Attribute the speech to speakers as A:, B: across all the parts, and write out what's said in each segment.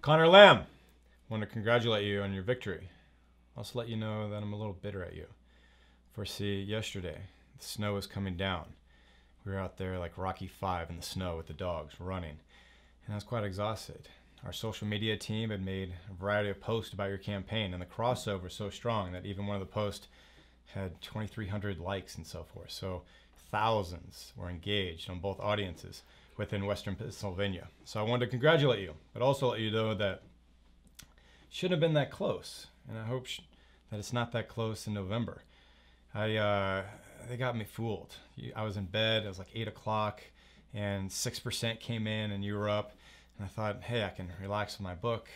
A: Conor Lamb, I want to congratulate you on your victory. Also let you know that I'm a little bitter at you. For see, yesterday, the snow was coming down. We were out there like Rocky 5 in the snow with the dogs running, and I was quite exhausted. Our social media team had made a variety of posts about your campaign, and the crossover was so strong that even one of the posts had 2,300 likes and so forth. So thousands were engaged on both audiences within Western Pennsylvania. So I wanted to congratulate you, but also let you know that it shouldn't have been that close, and I hope that it's not that close in November. They got me fooled. I was in bed, it was like 8 o'clock, and 6% came in and you were up, and I thought, hey, I can relax with my book,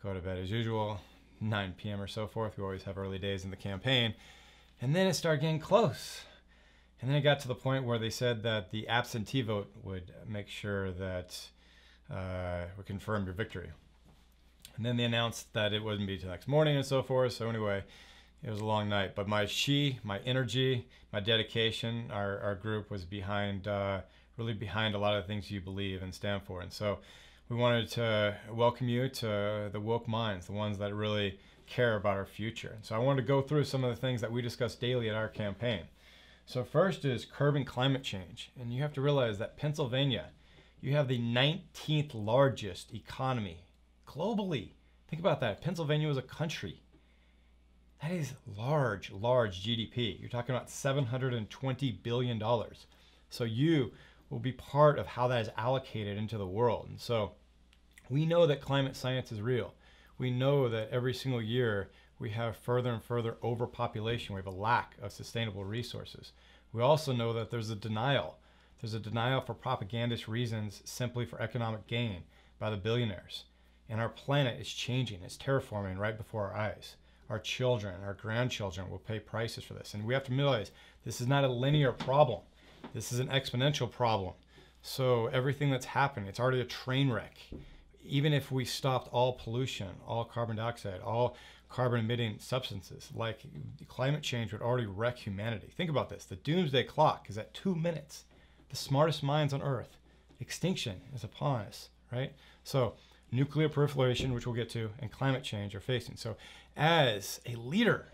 A: go to bed as usual, 9 p.m. or so forth. We always have early days in the campaign. And then it started getting close. And then it got to the point where they said that the absentee vote would make sure that would confirm your victory. And then they announced that it wouldn't be till next morning and so forth. So anyway, it was a long night. But my energy, my dedication, our group was behind, really behind a lot of the things you believe and stand for. And so we wanted to welcome you to the woke minds, the ones that really care about our future. And so I wanted to go through some of the things that we discuss daily at our campaign. So first is curbing climate change. And you have to realize that Pennsylvania, you have the 19th largest economy globally. Think about that. Pennsylvania is a country. That is large GDP. You're talking about $720 billion. So you will be part of how that is allocated into the world. And so we know that climate science is real. We know that every single year we have further and further overpopulation. We have a lack of sustainable resources. We also know that there's a denial. There's a denial for propagandist reasons, simply for economic gain by the billionaires. And our planet is changing. It's terraforming right before our eyes. Our children, our grandchildren will pay prices for this. And we have to realize this is not a linear problem. This is an exponential problem. So everything that's happening, it's already a train wreck. Even if we stopped all pollution, all carbon dioxide, all carbon emitting substances, like climate change would already wreck humanity. Think about this. The doomsday clock is at 2 minutes. The smartest minds on earth. Extinction is upon us, right? So nuclear proliferation, which we'll get to, and climate change are facing. So as a leader,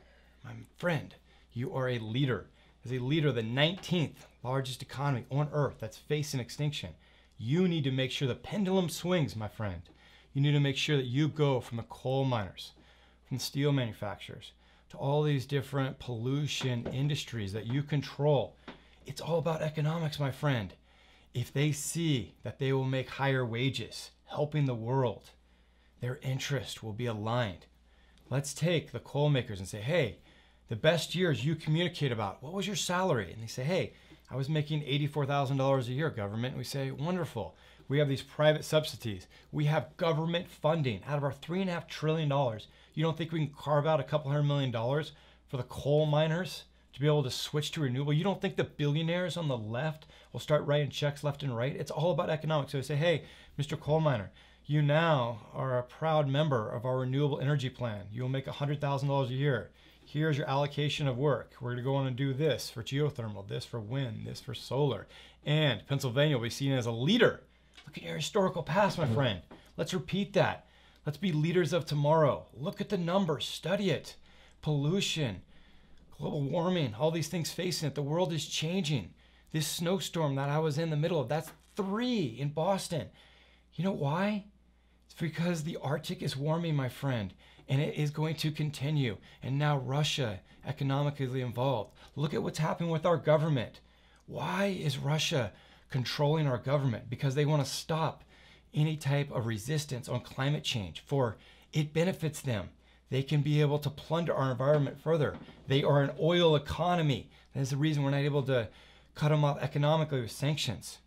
A: my friend, you are a leader. As a leader of the 19th largest economy on earth that's facing extinction, you need to make sure the pendulum swings, my friend. You need to make sure that you go from the coal miners, from the steel manufacturers, to all these different pollution industries that you control. It's all about economics, my friend. If they see that they will make higher wages, helping the world, their interest will be aligned. Let's take the coal makers and say, hey, the best years you communicate about, what was your salary? And they say, hey, I was making $84,000 a year, government. And we say, wonderful. We have these private subsidies. We have government funding out of our $3.5 trillion. You don't think we can carve out a couple $100 million for the coal miners to be able to switch to renewable? You don't think the billionaires on the left will start writing checks left and right? It's all about economics. So I say, hey, Mr. Coal Miner, you now are a proud member of our renewable energy plan. You'll make $100,000 a year. Here's your allocation of work. We're going to go on and do this for geothermal, this for wind, this for solar. And Pennsylvania will be seen as a leader. Look at your historical past, my friend. Let's repeat that. Let's be leaders of tomorrow. Look at the numbers. Study it. Pollution, global warming, all these things facing it. The world is changing. This snowstorm that I was in the middle of, that's 3 in Boston. You know why? It's because the Arctic is warming, my friend. And it is going to continue. And now Russia economically involved. Look at what's happening with our government. Why is Russia controlling our government? Because they want to stop any type of resistance on climate change, for it benefits them. They can be able to plunder our environment further. They are an oil economy. That is the reason we're not able to cut them off economically with sanctions.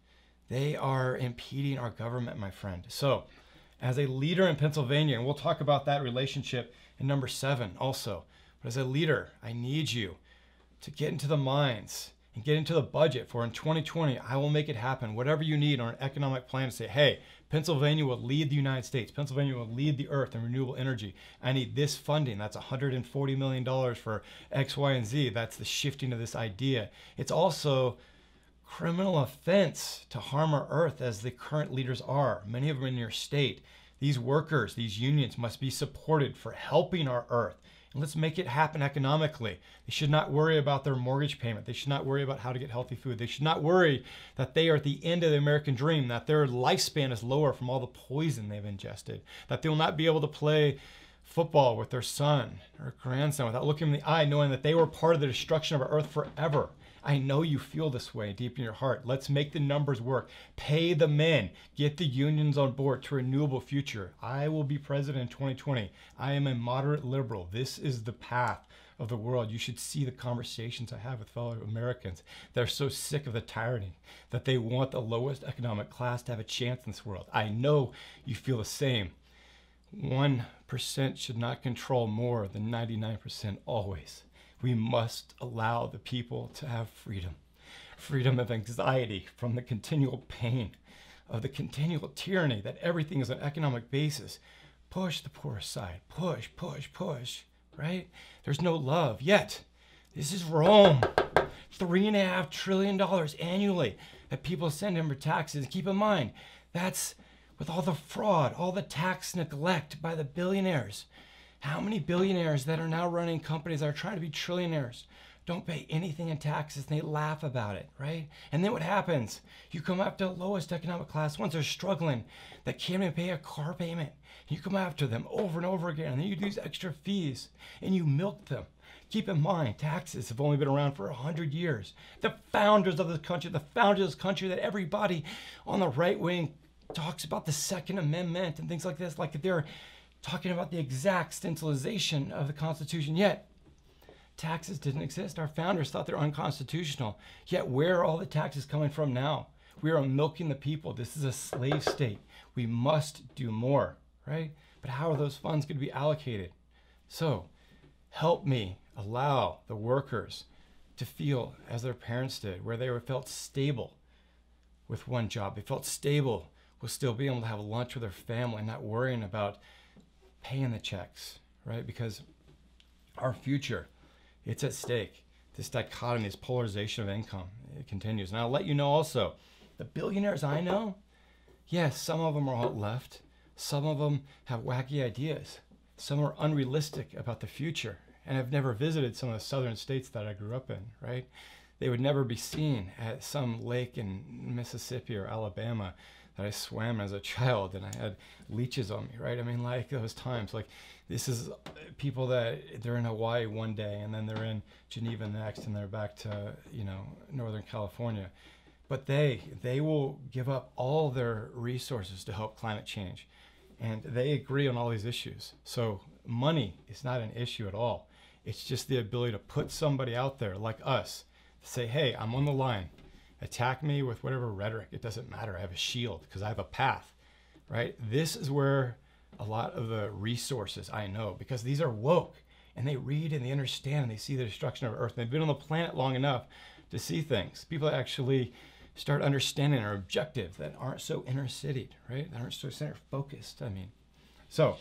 A: They are impeding our government, my friend. So as a leader in Pennsylvania, and we'll talk about that relationship in number 7 also, but as a leader, I need you to get into the minds and get into the budget for in 2020, I will make it happen. Whatever you need on an economic plan to say, hey, Pennsylvania will lead the United States. Pennsylvania will lead the earth in renewable energy. I need this funding. That's $140 million for X, Y, and Z. That's the shifting of this idea. It's also criminal offense to harm our earth as the current leaders are. Many of them in your state. These workers, these unions must be supported for helping our earth. And let's make it happen economically. They should not worry about their mortgage payment. They should not worry about how to get healthy food. They should not worry that they are at the end of the American dream, that their lifespan is lower from all the poison they've ingested, that they will not be able to play football with their son or grandson without looking in the eye, knowing that they were part of the destruction of our earth forever. I know you feel this way deep in your heart. Let's make the numbers work. Pay the men. Get the unions on board to a renewable future. I will be president in 2020. I am a moderate liberal. This is the path of the world. You should see the conversations I have with fellow Americans. They're so sick of the tyranny that they want the lowest economic class to have a chance in this world. I know you feel the same. 1% should not control more than 99% always. We must allow the people to have freedom. Freedom of anxiety from the continual pain, of the continual tyranny that everything is on an economic basis. Push the poor aside. Push, push, push, right? There's no love. Yet, this is Rome. $3.5 trillion annually that people send in for taxes. Keep in mind, that's with all the fraud, all the tax neglect by the billionaires. How many billionaires that are now running companies that are trying to be trillionaires don't pay anything in taxes and they laugh about it, right? And then what happens? You come after the lowest economic class ones that are struggling, that can't even pay a car payment. You come after them over and over again, and then you do these extra fees and you milk them. Keep in mind, taxes have only been around for 100 years. The founders of this country, that everybody on the right wing talks about the Second Amendment and things like this, like they're talking about the exact stencilization of the Constitution. Yet, taxes didn't exist. Our founders thought they're unconstitutional. Yet, where are all the taxes coming from now? We are milking the people. This is a slave state. We must do more, right? But how are those funds going to be allocated? So, help me allow the workers to feel as their parents did, where they felt stable with one job. They felt stable with still being able to have lunch with their family, not worrying about paying the checks, right? Because our future, it's at stake. This dichotomy, this polarization of income, it continues. And I'll let you know also, the billionaires I know, yes, some of them are alt left. Some of them have wacky ideas. Some are unrealistic about the future. And I've never visited some of the southern states that I grew up in, right? They would never be seen at some lake in Mississippi or Alabama that I swam as a child and I had leeches on me, right? I mean, like those times, like this is people that they're in Hawaii one day and then they're in Geneva next and they're back to, Northern California. But they will give up all their resources to help climate change. And they agree on all these issues. So money is not an issue at all. It's just the ability to put somebody out there like us to say, hey, I'm on the line. Attack me with whatever rhetoric. It doesn't matter. I have a shield because I have a path, right? This is where a lot of the resources I know, because these are woke and they read and they understand and they see the destruction of Earth. They've been on the planet long enough to see things. People that actually start understanding our objectives that aren't so inner-citied, right? That aren't so center-focused. So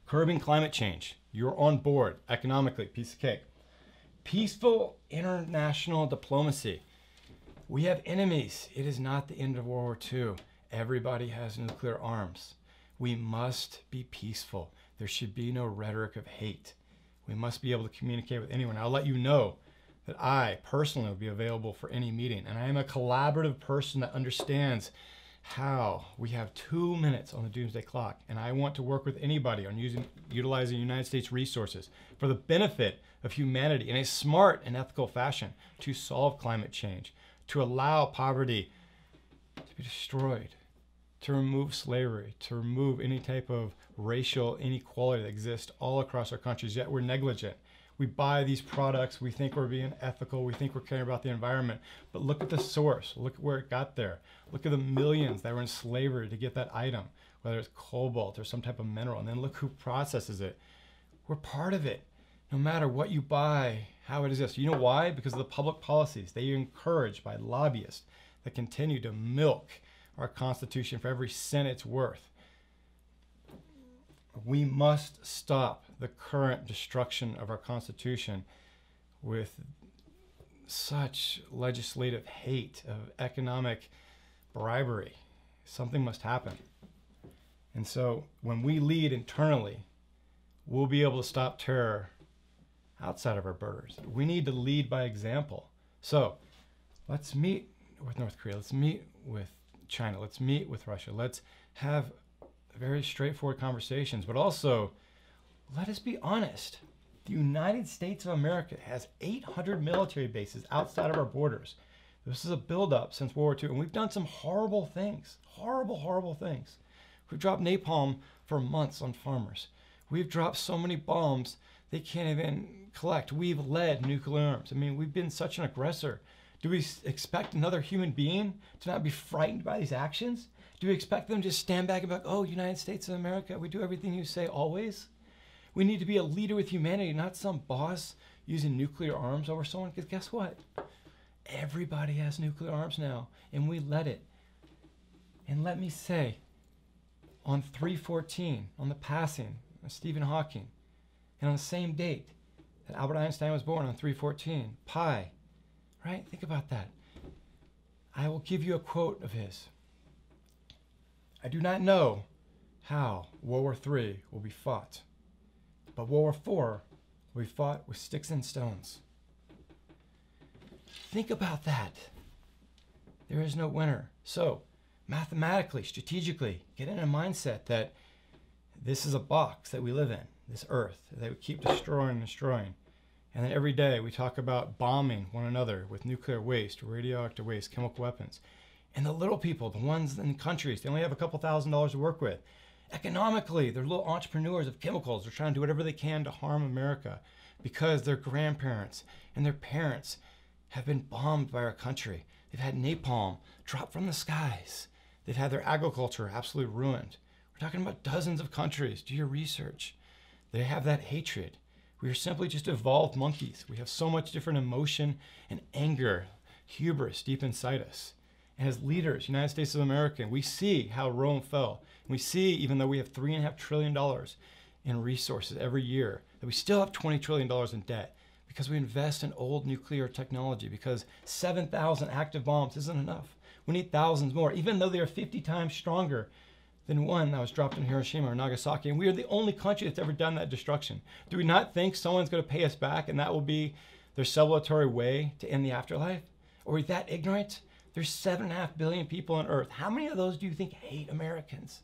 A: curbing climate change. You're on board economically, piece of cake. Peaceful international diplomacy. We have enemies. It is not the end of World War II. Everybody has nuclear arms. We must be peaceful. There should be no rhetoric of hate. We must be able to communicate with anyone. I'll let you know that I personally will be available for any meeting. And I am a collaborative person that understands how we have 2 minutes on the doomsday clock. And I want to work with anybody on utilizing United States resources for the benefit of humanity in a smart and ethical fashion to solve climate change, to allow poverty to be destroyed, to remove slavery, to remove any type of racial inequality that exists all across our countries, yet we're negligent. We buy these products, we think we're being ethical, we think we're caring about the environment, but look at the source, look at where it got there. Look at the millions that were in slavery to get that item, whether it's cobalt or some type of mineral, and then look who processes it. We're part of it. No matter what you buy, how it exists. You know why? Because of the public policies. They are encouraged by lobbyists that continue to milk our Constitution for every cent it's worth. We must stop the current destruction of our Constitution with such legislative hate, of economic bribery. Something must happen. And And so when we lead internally, we'll be able to stop terror outside of our borders. We need to lead by example. So let's meet with North Korea. Let's meet with China. Let's meet with Russia. Let's have very straightforward conversations, but also let us be honest. The United States of America has 800 military bases outside of our borders. This is a buildup since World War II, and we've done some horrible things, horrible things. We've dropped napalm for months on farmers. We've dropped so many bombs they can't even collect. We've led nuclear arms. I mean, we've been such an aggressor. Do we expect another human being to not be frightened by these actions? Do we expect them to just stand back and be like, oh, United States of America, we do everything you say always? We need to be a leader with humanity, not some boss using nuclear arms over someone. Because guess what? Everybody has nuclear arms now, and we let it. And let me say, on 3/14, on the passing of Stephen Hawking, and on the same date that Albert Einstein was born on 3/14, pi, right? Think about that. I will give you a quote of his. I do not know how World War III will be fought, but World War IV will be fought with sticks and stones. Think about that. There is no winner. So, mathematically, strategically, get in a mindset that this is a box that we live in, this earth, that we keep destroying. And then every day we talk about bombing one another with nuclear waste, radioactive waste, chemical weapons. And the little people, the ones in countries, they only have a couple $1,000s to work with. Economically, they're little entrepreneurs of chemicals. They're trying to do whatever they can to harm America because their grandparents and their parents have been bombed by our country. They've had napalm drop from the skies. They've had their agriculture absolutely ruined. We're talking about dozens of countries. Do your research. They have that hatred. We are simply just evolved monkeys. We have so much different emotion and anger, hubris deep inside us. And as leaders, United States of America, we see how Rome fell. And we see, even though we have $3.5 trillion in resources every year, that we still have $20 trillion in debt because we invest in old nuclear technology, because 7,000 active bombs isn't enough. We need thousands more, even though they are 50 times stronger than one that was dropped in Hiroshima or Nagasaki. And we are the only country that's ever done that destruction. Do we not think someone's going to pay us back and that will be their celebratory way to end the afterlife? Or are we that ignorant? There's 7.5 billion people on Earth. How many of those do you think hate Americans?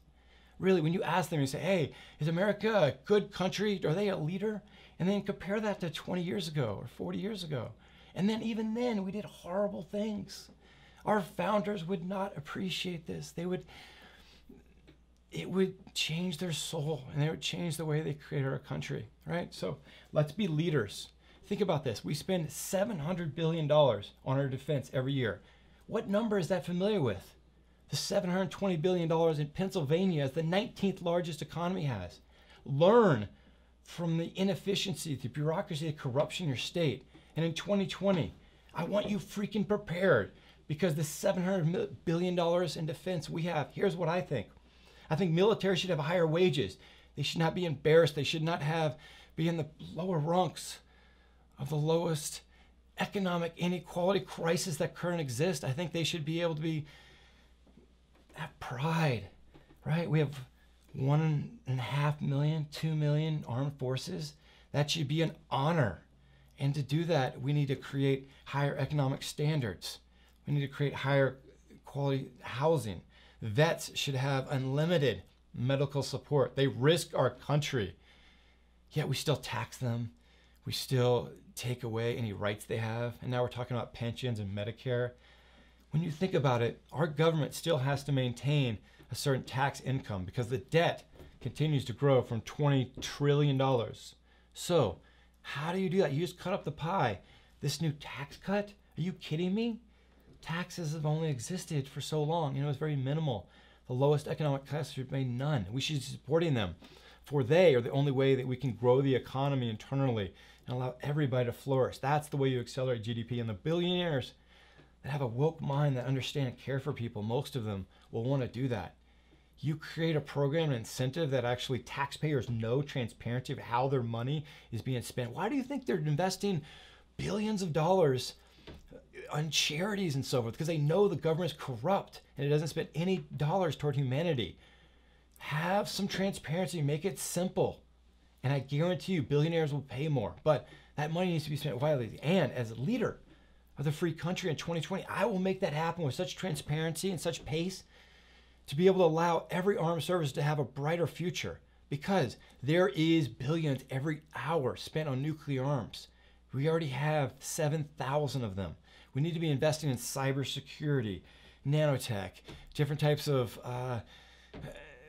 A: Really, when you ask them, you say, hey, is America a good country? Are they a leader? And then compare that to 20 years ago or 40 years ago. And then even then, we did horrible things. Our founders would not appreciate this. It would change their soul, and it would change the way they created our country, right? So let's be leaders. Think about this. We spend $700 billion on our defense every year. What number is that familiar with? The $720 billion in Pennsylvania as the 19th largest economy has. Learn from the inefficiency, the bureaucracy, the corruption in your state. And in 2020, I want you freaking prepared, because the $700 billion in defense we have, here's what I think. I think military should have higher wages. They should not be embarrassed. They should not be in the lower ranks of the lowest economic inequality crisis that currently exists. I think they should be able to have pride, right? We have 1.5 million, 2 million armed forces. That should be an honor. And to do that, we need to create higher economic standards. We need to create higher quality housing. Vets should have unlimited medical support. They risk our country, yet we still tax them. We still take away any rights they have. And now we're talking about pensions and Medicare. When you think about it, our government still has to maintain a certain tax income because the debt continues to grow from $20 trillion. So how do you do that? You just cut up the pie. This new tax cut? Are you kidding me? Taxes have only existed for so long. It's very minimal. The lowest economic class should pay none. We should be supporting them, for they are the only way that we can grow the economy internally and allow everybody to flourish. That's the way you accelerate GDP. And the billionaires that have a woke mind that understand and care for people, most of them will want to do that. You create a program, an incentive that actually taxpayers know transparency of how their money is being spent. Why do you think they're investing billions of dollars on charities and so forth? Because they know the government is corrupt and it doesn't spend any dollars toward humanity. Have have some transparency, make it simple. And I guarantee you billionaires will pay more, but that money needs to be spent wisely. And as a leader of the free country in 2020, I will make that happen with such transparency and such pace to be able to allow every armed service to have a brighter future, because there is billions every hour spent on nuclear arms. We already have 7,000 of them. We need to be investing in cybersecurity, nanotech, different types of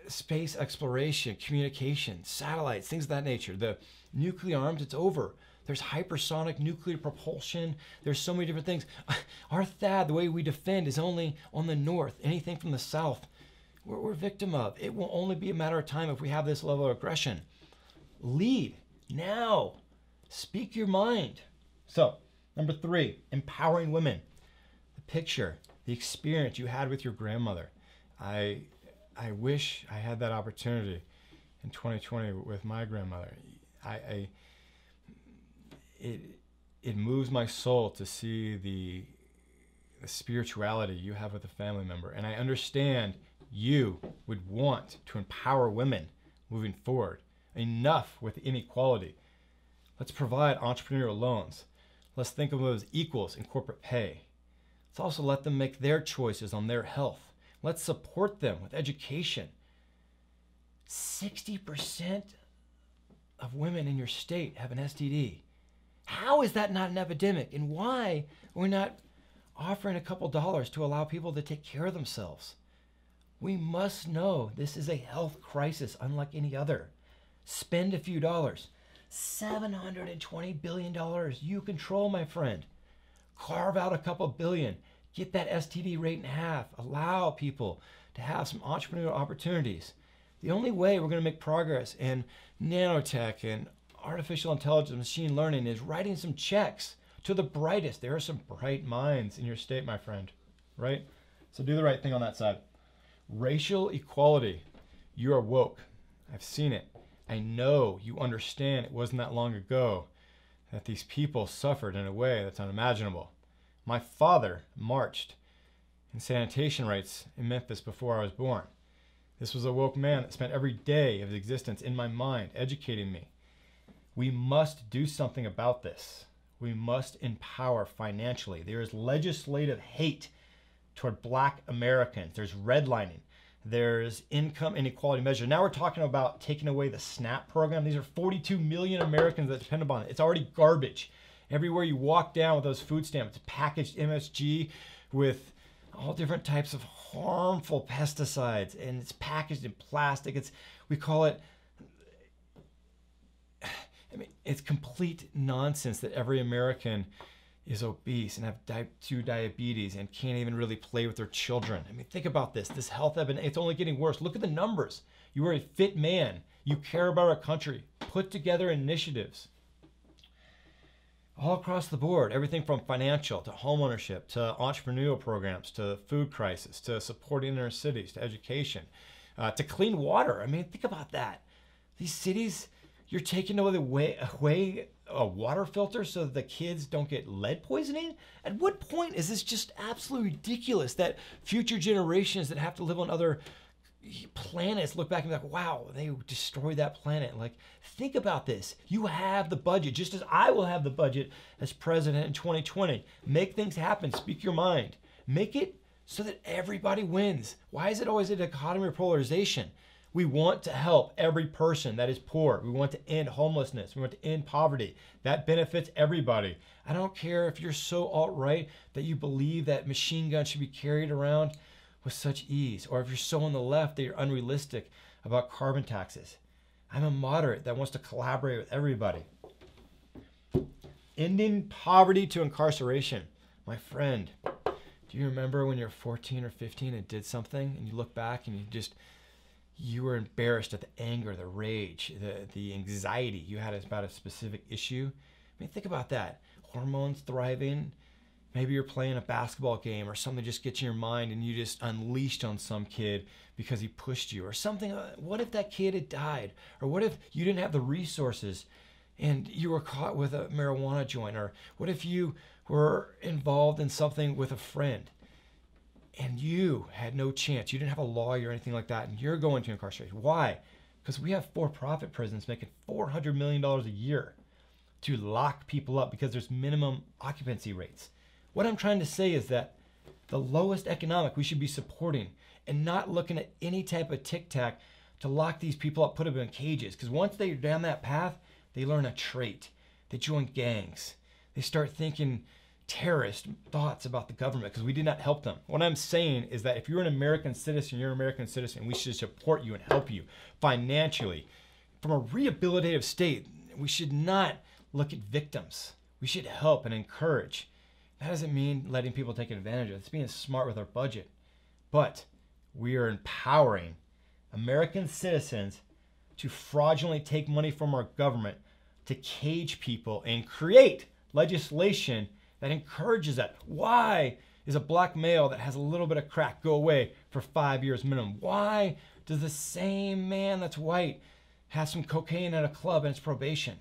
A: space exploration, communication, satellites, things of that nature. The nuclear arms, it's over. There's hypersonic nuclear propulsion. There's so many different things. Our THAAD, the way we defend, is only on the north. Anything from the south, we're victim of. It will only be a matter of time if we have this level of aggression. Lead now. Speak your mind. So, number 3, empowering women. The picture, the experience you had with your grandmother. I wish I had that opportunity in 2020 with my grandmother. It moves my soul to see the spirituality you have with a family member. And I understand you would want to empower women moving forward. Enough with inequality. Let's provide entrepreneurial loans. Let's think of them as equals in corporate pay. Let's also let them make their choices on their health. Let's support them with education. 60% of women in your state have an STD. How is that not an epidemic? And why are we not offering a couple dollars to allow people to take care of themselves? We must know this is a health crisis unlike any other. Spend a few dollars. $720 billion. You control, my friend. Carve out a couple billion. Get that STD rate in half. Allow people to have some entrepreneurial opportunities. The only way we're going to make progress in nanotech and artificial intelligence, machine learning, is writing some checks to the brightest. There are some bright minds in your state, my friend, right? So do the right thing on that side. Racial equality. You are woke. I've seen it. I know you understand it wasn't that long ago that these people suffered in a way that's unimaginable. My father marched in sanitation rights in Memphis before I was born. This was a woke man that spent every day of his existence in my mind, educating me. We must do something about this. We must empower financially. There is legislative hate toward Black Americans. There's redlining. There's income inequality measure. Now we're talking about taking away the SNAP program. These are 42 million Americans that depend upon it. It's already garbage. Everywhere you walk down with those food stamps, it's packaged MSG with all different types of harmful pesticides, and it's packaged in plastic. We call it, it's complete nonsense that every American is obese and have type 2 diabetes and can't even really play with their children. Think about this. This health epidemic, it's only getting worse. Look at the numbers. You are a fit man. You care about our country. Put together initiatives all across the board. Everything from financial to homeownership to entrepreneurial programs to food crisis to supporting inner cities to education to clean water. Think about that. These cities, you're taking away a water filter so that the kids don't get lead poisoning? At what point is this just absolutely ridiculous that future generations that have to live on other planets look back and be like, wow, they destroyed that planet? Think about this. You have the budget, just as I will have the budget as president in 2020. Make things happen. Speak your mind. Make it so that everybody wins. Why is it always a dichotomy or polarization? We want to help every person that is poor. We want to end homelessness. We want to end poverty. That benefits everybody. I don't care if you're so alt-right that you believe that machine guns should be carried around with such ease, or if you're so on the left that you're unrealistic about carbon taxes. I'm a moderate that wants to collaborate with everybody. Ending poverty to incarceration. My friend, do you remember when you're 14 or 15 and did something and you look back and you were embarrassed at the anger, the rage, the anxiety you had about a specific issue? Think about that. Hormones thriving. Maybe you're playing a basketball game or something just gets in your mind and you just unleashed on some kid because he pushed you or something. What if that kid had died? Or what if you didn't have the resources and you were caught with a marijuana joint? Or what if you were involved in something with a friend And you had no chance. You didn't have a lawyer or anything like that, and you're going to incarceration. Why? Because we have for-profit prisons making $400 million a year to lock people up because there's minimum occupancy rates. What I'm trying to say is that the lowest economic we should be supporting and not looking at any type of tic-tac to lock these people up, put them in cages. Because once they're down that path, they learn a trait. They join gangs. They start thinking terrorist thoughts about the government because we did not help them. What I'm saying is that if you're an American citizen, you're an American citizen. We should support you and help you financially. From a rehabilitative state, we should not look at victims. We should help and encourage. That doesn't mean letting people take advantage of it. It's being smart with our budget. But we are empowering American citizens to fraudulently take money from our government to cage people and create legislation that encourages that. Why is a black male that has a little bit of crack go away for 5 years minimum? Why does the same man that's white have some cocaine at a club and it's probation?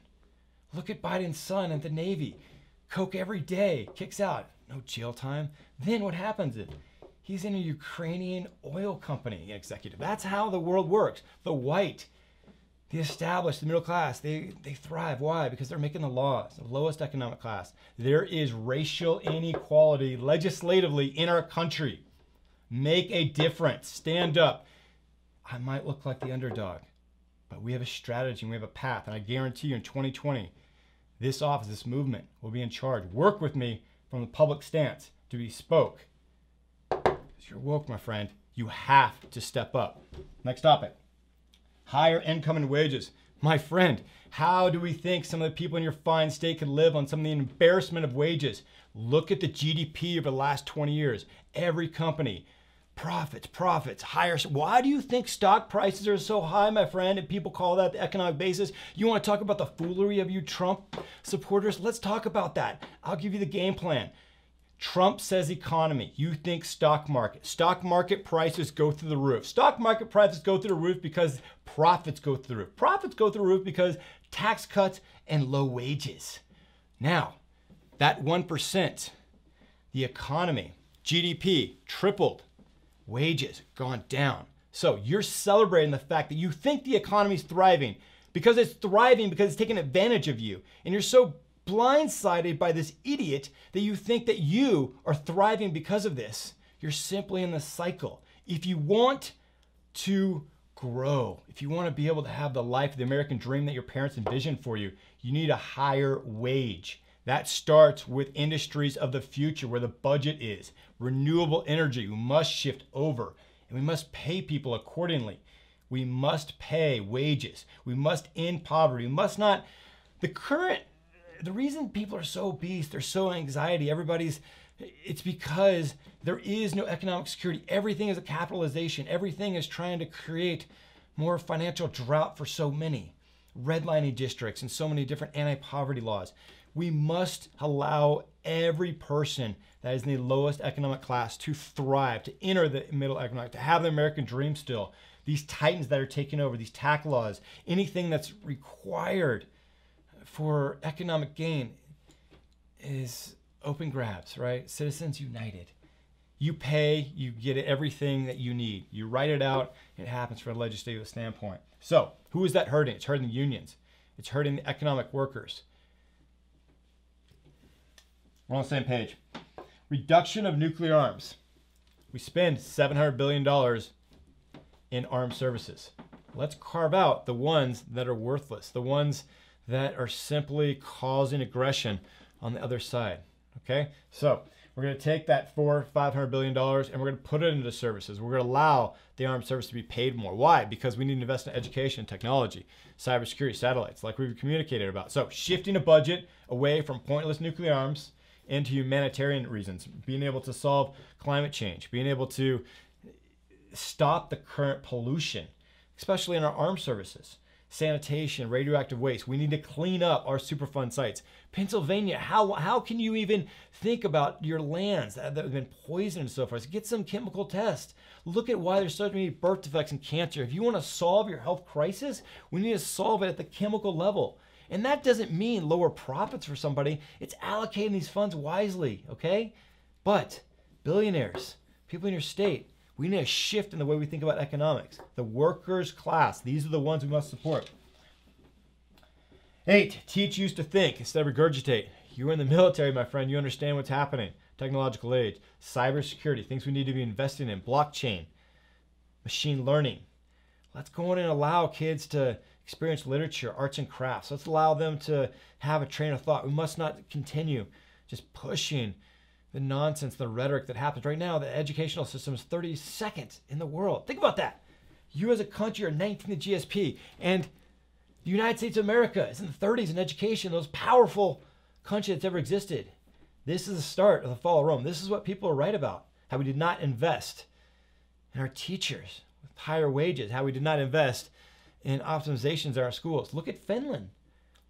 A: Look at Biden's son at the Navy. Coke every day, kicks out, no jail time. Then what happens is he's in a Ukrainian oil company executive. That's how the world works. The white, the established, the middle class, they thrive. Why? Because they're making the laws, the lowest economic class. There is racial inequality legislatively in our country. Make a difference. Stand up. I might look like the underdog, but we have a strategy and we have a path. And I guarantee you in 2020, this office, this movement will be in charge. Work with me from the public stance to be spoke. Because you're woke, my friend. You have to step up. Next topic. Higher income and wages. My friend, how do we think some of the people in your fine state could live on some of the embarrassment of wages? Look at the GDP over the last 20 years. Every company, profits, higher. Why do you think stock prices are so high, my friend, and people call that the economic basis? You want to talk about the foolery of you Trump supporters? Let's talk about that. I'll give you the game plan. Trump says economy. You think stock market. Stock market prices go through the roof. Stock market prices go through the roof because profits go through the roof. Profits go through the roof because tax cuts and low wages. Now, that 1%, the economy, GDP tripled. Wages gone down. So you're celebrating the fact that you think the economy is thriving because it's taking advantage of you. And you're so blindsided by this idiot that you think that you are thriving because of this. You're simply in the cycle. If you want to grow, if you want to be able to have the life, the American dream that your parents envisioned for you, you need a higher wage. That starts with industries of the future where the budget is. Renewable energy, we must shift over and we must pay people accordingly. We must pay wages. We must end poverty. We must not, the reason people are so obese, they're so anxiety, it's because there is no economic security. Everything is a capitalization. Everything is trying to create more financial drought for so many. Redlining districts and so many different anti-poverty laws. We must allow every person that is in the lowest economic class to thrive, to enter the middle economic, to have the American dream still. These titans that are taking over, these tax laws, anything that's required for economic gain is open grabs, right? Citizens United. You pay, you get everything that you need. You write it out, it happens from a legislative standpoint. So, who is that hurting? It's hurting the unions. It's hurting the economic workers. We're on the same page. Reduction of nuclear arms. We spend $700 billion in armed services. Let's carve out the ones that are worthless, the ones that are simply causing aggression on the other side. Okay? So we're going to take that $500 billion and we're going to put it into services. We're going to allow the armed service to be paid more. Why? Because we need to invest in education, technology, cybersecurity, satellites, like we've communicated about. So shifting a budget away from pointless nuclear arms into humanitarian reasons, being able to solve climate change, being able to stop the current pollution, especially in our armed services, sanitation, radioactive waste. We need to clean up our Superfund sites. Pennsylvania, how can you even think about your lands that have been poisoned and so forth? Get some chemical tests. Look at why there's so many birth defects and cancer. If you want to solve your health crisis, we need to solve it at the chemical level. And that doesn't mean lower profits for somebody. It's allocating these funds wisely, okay? But billionaires, People in your state, we need a shift in the way we think about economics. The workers' class, these are the ones we must support. 8, teach youth to think instead of regurgitate. You were in the military, my friend. You understand what's happening. Technological age, cybersecurity, things we need to be investing in, blockchain, machine learning. Let's go in and allow kids to experience literature, arts and crafts. Let's allow them to have a train of thought. We must not continue just pushing the nonsense, the rhetoric that happens. Right now, the educational system is 32nd in the world. Think about that. You as a country are 19th in GSP, and the United States of America is in the 30s in education, the most powerful country that's ever existed. This is the start of the fall of Rome. This is what people are right about, how we did not invest in our teachers with higher wages, how we did not invest in optimizations in our schools. Look at Finland.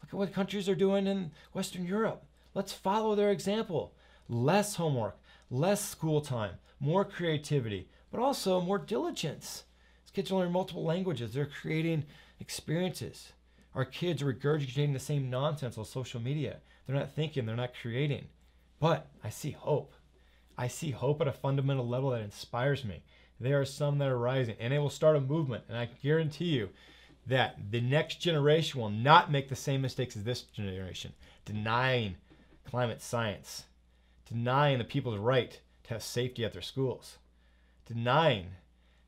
A: Look at what countries are doing in Western Europe. Let's follow their example. Less homework, less school time, more creativity, but also more diligence. These kids are learning multiple languages. They're creating experiences. Our kids are regurgitating the same nonsense on social media. They're not thinking, they're not creating. But I see hope. I see hope at a fundamental level that inspires me. There are some that are rising, and it will start a movement. And I guarantee you that the next generation will not make the same mistakes as this generation, denying climate science, denying the people's right to have safety at their schools, denying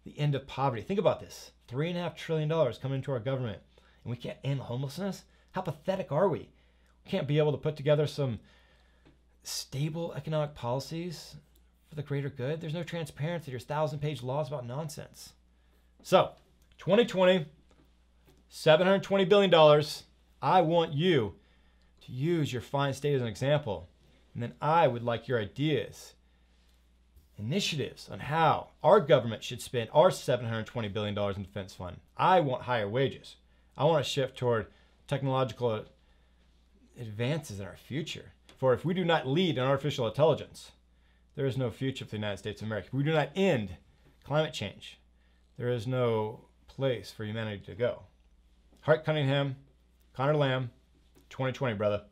A: the end of poverty. Think about this. $3.5 trillion coming into our government, and we can't end homelessness? How pathetic are we? We can't be able to put together some stable economic policies for the greater good. There's no transparency. There's 1,000-page laws about nonsense. So, 2020, $720 billion. I want you to use your fine state as an example. And then I would like your ideas, initiatives on how our government should spend our $720 billion in defense fund. I want higher wages. I want to shift toward technological advances in our future. For if we do not lead in artificial intelligence, there is no future for the United States of America. If we do not end climate change, there is no place for humanity to go. Hart Cunningham, Conor Lamb, 2020, brother.